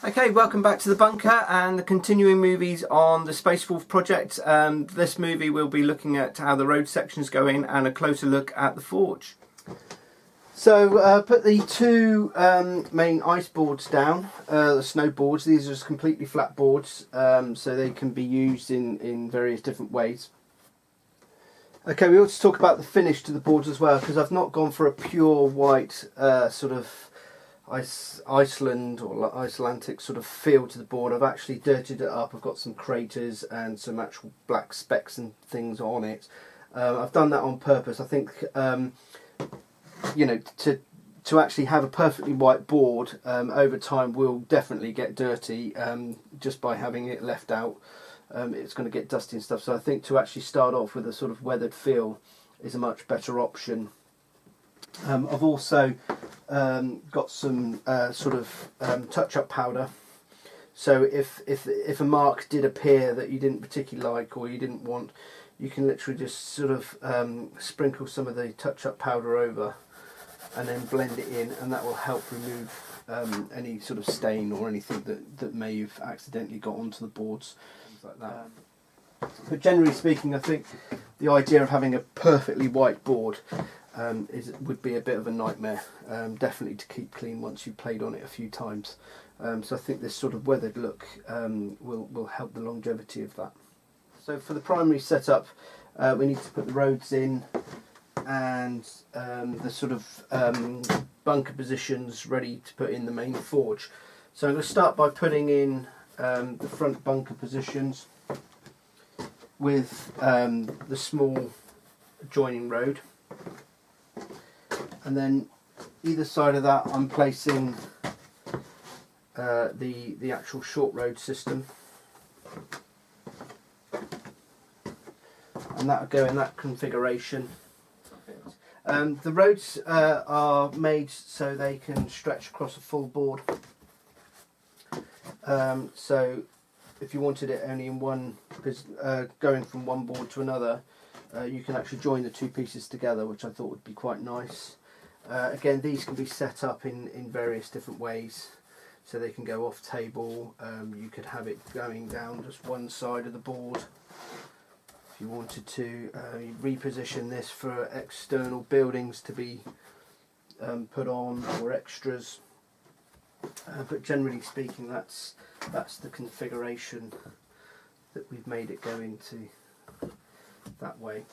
Okay, welcome back to the bunker and the continuing movies on the Space Wolf project. This movie we'll be looking at how the road sections go in and a closer look at the forge. So put the two main ice boards down, the snow boards. These are just completely flat boards, so they can be used in various different ways. Okay, we ought to talk about the finish to the boards as well, because I've not gone for a pure white sort of Iceland or Icelandic sort of feel to the board. I've actually dirtied it up. I've got some craters and some actual black specks and things on it. I've done that on purpose. I think you know, to actually have a perfectly white board over time will definitely get dirty just by having it left out. It's going to get dusty and stuff, so I think to actually start off with a sort of weathered feel is a much better option. I've also got some sort of touch-up powder, so if a mark did appear that you didn't particularly like or you didn't want, you can literally just sort of sprinkle some of the touch-up powder over and then blend it in, and that will help remove any sort of stain or anything that may have accidentally got onto the boards. Like that. But generally speaking, I think the idea of having a perfectly white board would be a bit of a nightmare, definitely to keep clean once you've played on it a few times. So I think this sort of weathered look will help the longevity of that. So for the primary setup, we need to put the roads in and the sort of bunker positions ready to put in the main forge. So I'm going to start by putting in the front bunker positions with the small joining road, and then either side of that I'm placing the actual short road system, and that will go in that configuration. The roads are made so they can stretch across a full board. So if you wanted it only in one, going from one board to another, you can actually join the two pieces together, which I thought would be quite nice. Again, these can be set up in various different ways, so they can go off table. You could have it going down just one side of the board. If you wanted to reposition this for external buildings to be put on, or extras. But generally speaking, that's the configuration that we've made it go into that way.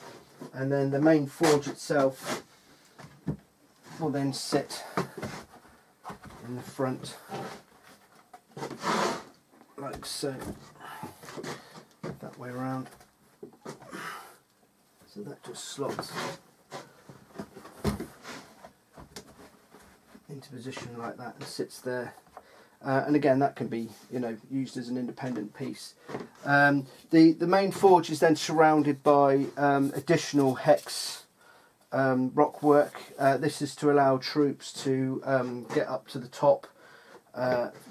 And then the main forge itself will then sit in the front like so, that way around, so that just slots into position like that and sits there. And again, that can be, you know, used as an independent piece. The main forge is then surrounded by additional hex rock work. This is to allow troops to get up to the top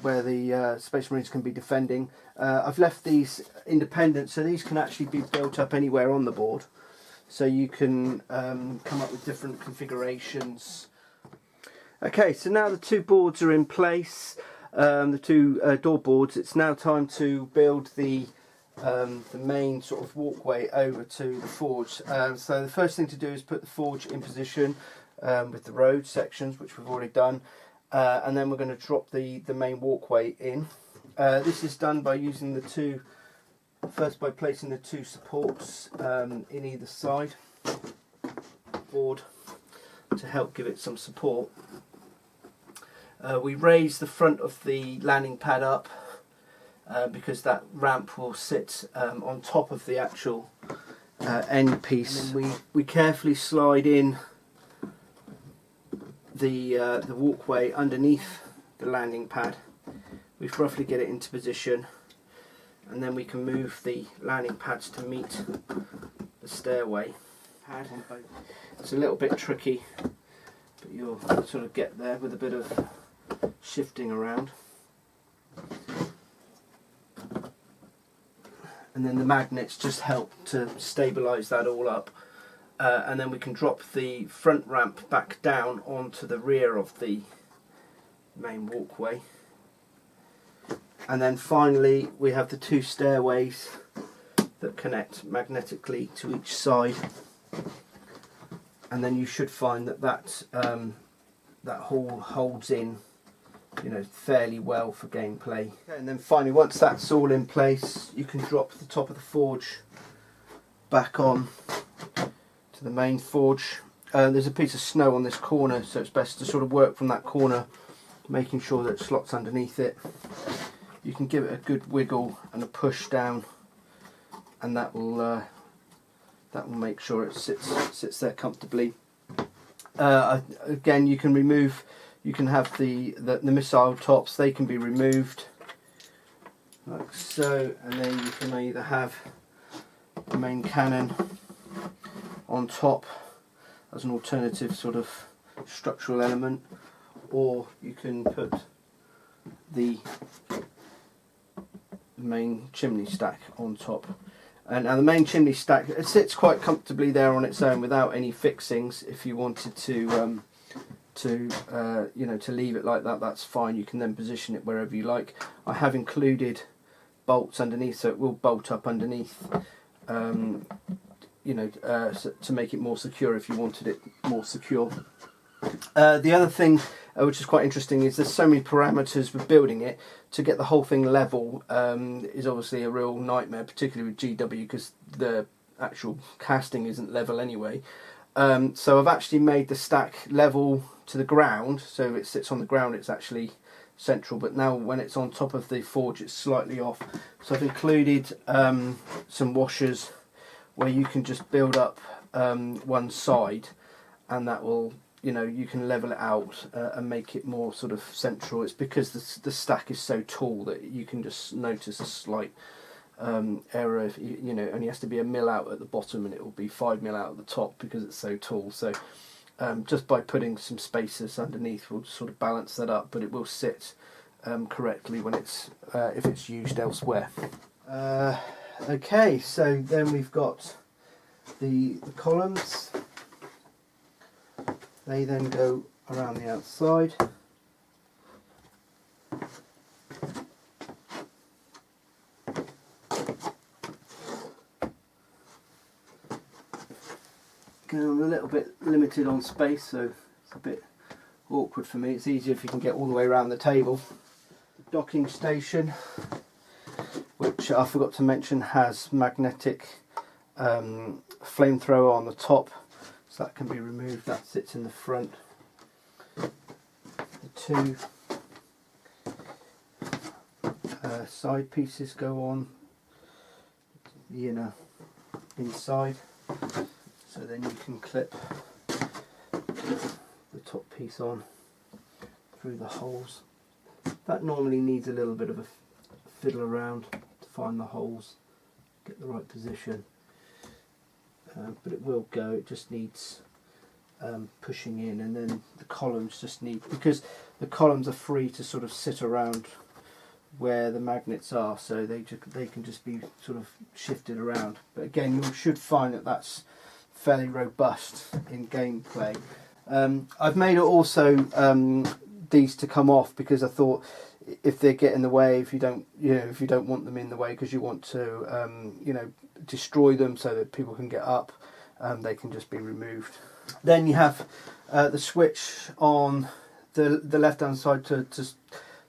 where the Space Marines can be defending. I've left these independent, so these can actually be built up anywhere on the board. So you can come up with different configurations. Okay, so now the two boards are in place, the two door boards. It's now time to build the main sort of walkway over to the forge. So the first thing to do is put the forge in position with the road sections, which we've already done, and then we're going to drop the main walkway in. This is done by using the two, first by placing the two supports in either side board to help give it some support. We raise the front of the landing pad up because that ramp will sit on top of the actual end piece. And then we carefully slide in the walkway underneath the landing pad. We roughly get it into position, and then we can move the landing pads to meet the stairway pad. It's a little bit tricky, but you'll sort of get there with a bit of shifting around. And then the magnets just help to stabilise that all up, and then we can drop the front ramp back down onto the rear of the main walkway. And then finally we have the 2 stairways that connect magnetically to each side, and then you should find that that hall holds in, you know, fairly well for gameplay. Okay, and then finally, once that's all in place, you can drop the top of the forge back on to the main forge. There's a piece of snow on this corner, so it's best to sort of work from that corner, making sure that it slots underneath it. You can give it a good wiggle and a push down, and that will make sure it sits there comfortably. Again, you can have the missile tops. They can be removed like so, and then you can either have the main cannon on top as an alternative sort of structural element, or you can put the main chimney stack on top. And now the main chimney stack, it sits quite comfortably there on its own without any fixings. If you wanted to leave it like that, that's fine. You can then position it wherever you like. I have included bolts underneath, so it will bolt up underneath, to make it more secure if you wanted it more secure. The other thing which is quite interesting is there's so many parameters with building it. To get the whole thing level is obviously a real nightmare, particularly with GW, because the actual casting isn't level anyway. So I've actually made the stack level to the ground, so if it sits on the ground it's actually central, but now when it's on top of the forge it's slightly off. So I've included some washers where you can just build up one side, and that will, you can level it out and make it more sort of central. It's because the stack is so tall that you can just notice a slight error. If only has to be 1 mil out at the bottom, and it will be 5 mil out at the top because it's so tall. So just by putting some spacers underneath will sort of balance that up, but it will sit correctly when it's if it's used elsewhere. Okay, so then we've got the columns. They then go around the outside. I'm a little bit limited on space, so it's a bit awkward for me. It's easier if you can get all the way around the table. The docking station, which I forgot to mention, has magnetic flamethrower on the top. That can be removed. That sits in the front. The 2 side pieces go on the inner inside, so then you can clip the top piece on through the holes. That normally needs a little bit of a fiddle around to find the holes, get the right position. But it will go. It just needs pushing in, and then the columns just need, because the columns are free to sort of sit around where the magnets are, so they can just be sort of shifted around. But again, you should find that that's fairly robust in gameplay. I've made it also these to come off, because I thought if they get in the way, if you don't want them in the way because you want to destroy them so that people can get up, they can just be removed. Then you have the switch on the left hand side to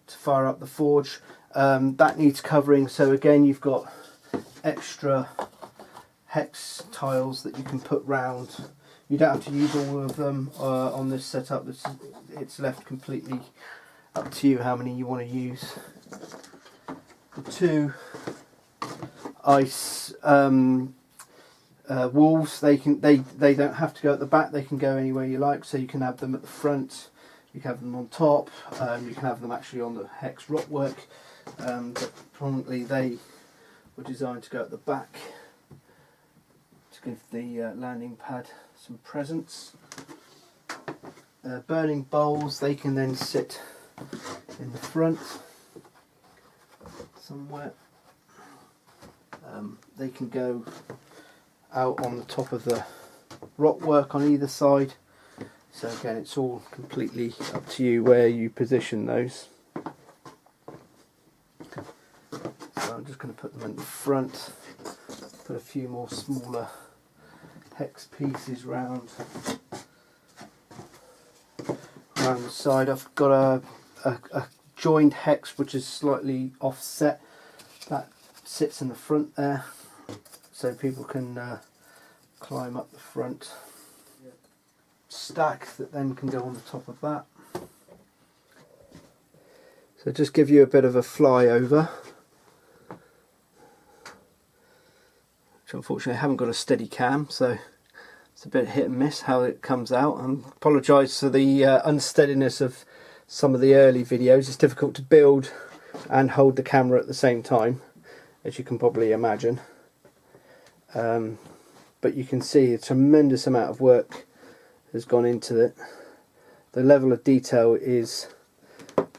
fire up the forge. That needs covering, so again you've got extra hex tiles that you can put round. You don't have to use all of them on this setup. It's left completely up to you how many you want to use. The 2 ice wolves, they don't have to go at the back, they can go anywhere you like, so you can have them at the front, you can have them on top, you can have them actually on the hex rockwork, but probably they were designed to go at the back to give the landing pad some presence. Burning bowls, they can then sit in the front somewhere. They can go out on the top of the rockwork on either side. So again, it's all completely up to you where you position those. going to put them in the front, put a few more smaller hex pieces round the side. I've got a joined hex which is slightly offset that sits in the front there, so people can climb up the front. Stack that then can go on the top of that. So just give you a bit of a flyover, which unfortunately I haven't got a steady cam, so it's a bit hit and miss how it comes out. I apologise for the unsteadiness of some of the early videos. It's difficult to build and hold the camera at the same time, as you can probably imagine. But you can see a tremendous amount of work has gone into it. The level of detail is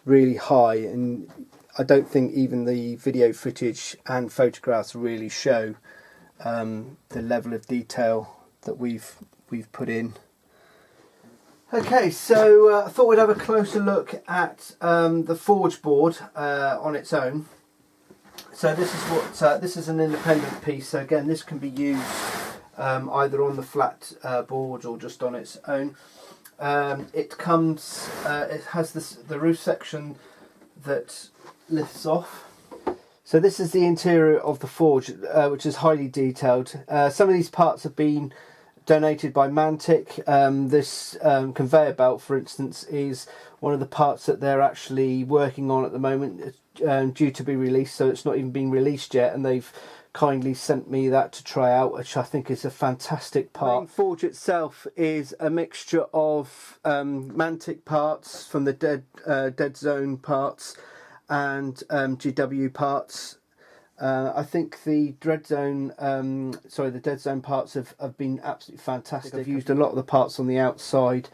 really high, and I don't think even the video footage and photographs really show the level of detail that we've put in. Okay, so I thought we'd have a closer look at the forge board on its own. So this is an independent piece. So again, this can be used either on the flat board or just on its own. It has the roof section that lifts off. So this is the interior of the forge, which is highly detailed. Some of these parts have been donated by Mantic. This conveyor belt, for instance, is one of the parts that they're actually working on at the moment, due to be released, so it's not even been released yet, and they've kindly sent me that to try out, which I think is a fantastic part. The main forge itself is a mixture of Mantic parts from the Dead Zone parts and GW parts. I think the Dead Zone parts have been absolutely fantastic. I've used a lot of the parts on the outside,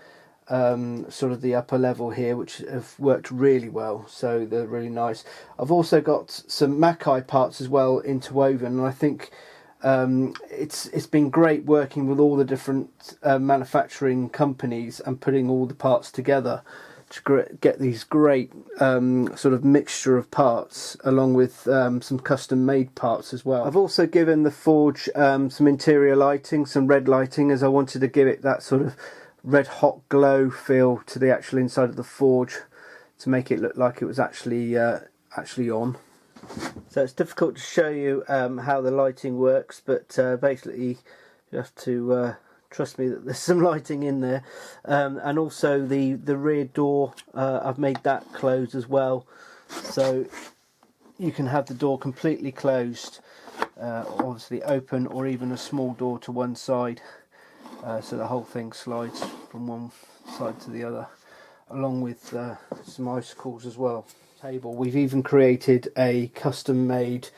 sort of the upper level here, which have worked really well, so they're really nice. I've also got some Mackay parts as well interwoven, and I think it's been great working with all the different manufacturing companies and putting all the parts together to get these great sort of mixture of parts, along with some custom made parts as well. I've also given the forge some interior lighting, some red lighting, as I wanted to give it that sort of red hot glow feel to the actual inside of the forge, to make it look like it was actually on. So it's difficult to show you how the lighting works, but basically you have to trust me that there's some lighting in there. And also the rear door, I've made that closed as well, so you can have the door completely closed, obviously open, or even a small door to one side, so the whole thing slides from one side to the other, along with some icicles as well. Table. We've even created a custom made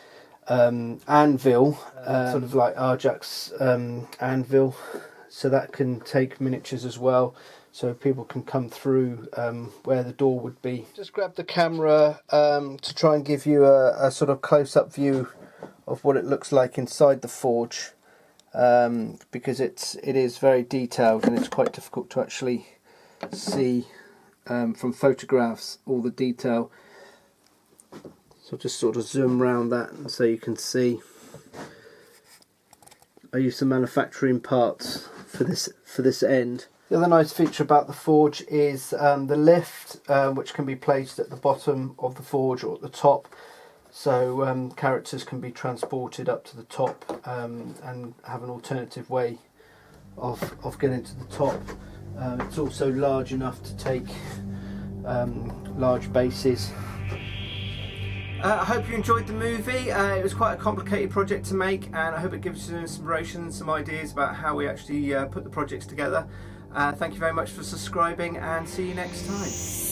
anvil, sort of like Ajax anvil, so that can take miniatures as well, so people can come through where the door would be. Just grab the camera to try and give you a sort of close-up view of what it looks like inside the forge, because it is very detailed and it's quite difficult to actually see from photographs all the detail. So I'll just sort of zoom around that and so you can see. I used some manufacturing parts for this end. The other nice feature about the forge is the lift, which can be placed at the bottom of the forge or at the top, so characters can be transported up to the top and have an alternative way of getting to the top. It's also large enough to take large bases. I hope you enjoyed the movie. It was quite a complicated project to make, and I hope it gives you some inspiration and some ideas about how we actually put the projects together. Thank you very much for subscribing, and see you next time.